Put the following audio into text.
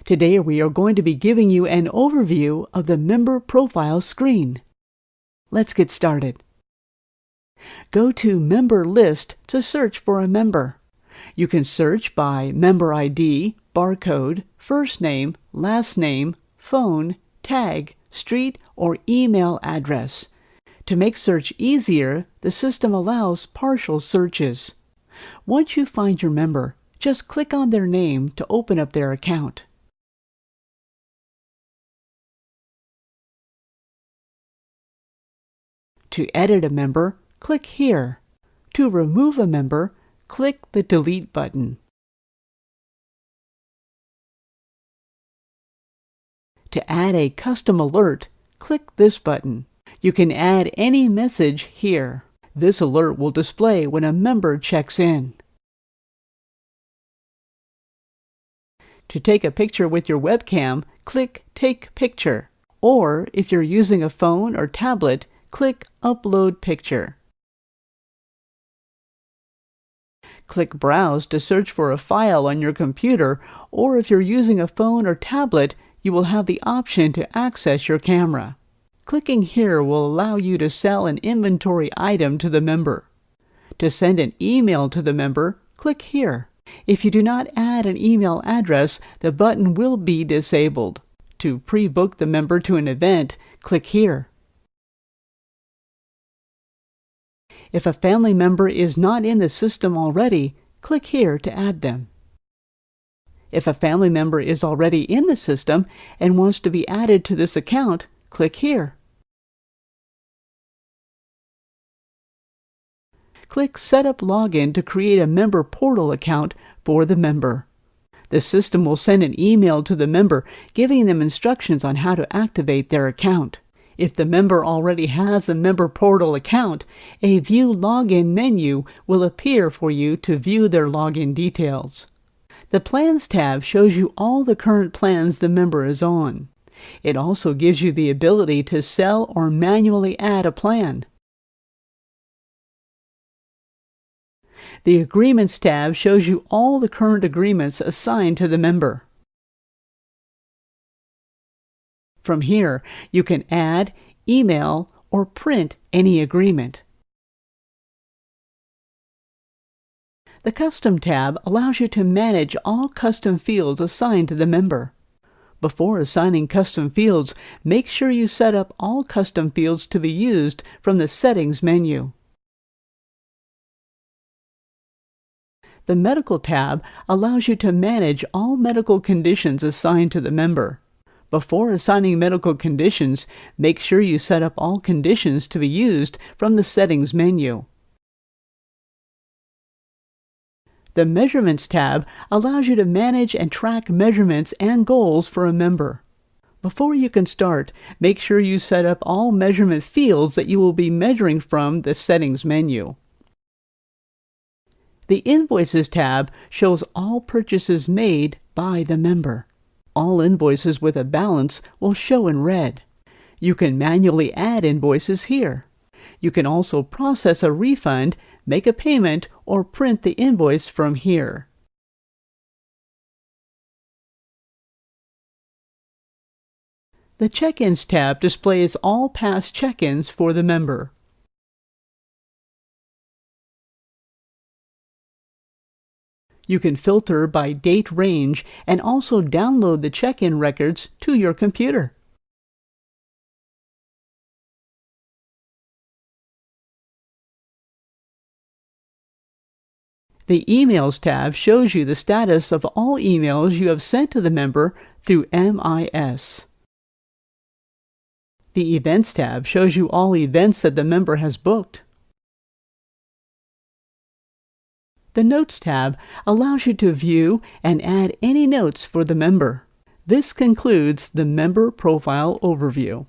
Today we are going to be giving you an overview of the member profile screen. Let's get started. Go to Member List to search for a member. You can search by member ID, barcode, first name, last name, phone, tag, street, or email address. To make search easier, the system allows partial searches. Once you find your member, just click on their name to open up their account. To edit a member, click here. To remove a member, click the Delete button. To add a custom alert, click this button. You can add any message here. This alert will display when a member checks in. To take a picture with your webcam, click Take Picture. Or, if you're using a phone or tablet, click Upload Picture. Click Browse to search for a file on your computer, or if you're using a phone or tablet, you will have the option to access your camera. Clicking here will allow you to sell an inventory item to the member. To send an email to the member, click here. If you do not add an email address, the button will be disabled. To pre-book the member to an event, click here. If a family member is not in the system already, click here to add them. If a family member is already in the system and wants to be added to this account, click here. Click Set Up Login to create a member portal account for the member. The system will send an email to the member giving them instructions on how to activate their account. If the member already has a member portal account, a View Login menu will appear for you to view their login details. The Plans tab shows you all the current plans the member is on. It also gives you the ability to sell or manually add a plan. The Agreements tab shows you all the current agreements assigned to the member. From here, you can add, email, or print any agreement. The Custom tab allows you to manage all custom fields assigned to the member. Before assigning custom fields, make sure you set up all custom fields to be used from the Settings menu. The Medical tab allows you to manage all medical conditions assigned to the member. Before assigning medical conditions, make sure you set up all conditions to be used from the Settings menu. The Measurements tab allows you to manage and track measurements and goals for a member. Before you can start, make sure you set up all measurement fields that you will be measuring from the Settings menu. The Invoices tab shows all purchases made by the member. All invoices with a balance will show in red. You can manually add invoices here. You can also process a refund, make a payment, or print the invoice from here. The Checkins tab displays all past check-ins for the member. You can filter by date range and also download the check-in records to your computer. The Emails tab shows you the status of all emails you have sent to the member through MIS. The Events tab shows you all events that the member has booked. The Notes tab allows you to view and add any notes for the member. This concludes the Member Profile Overview.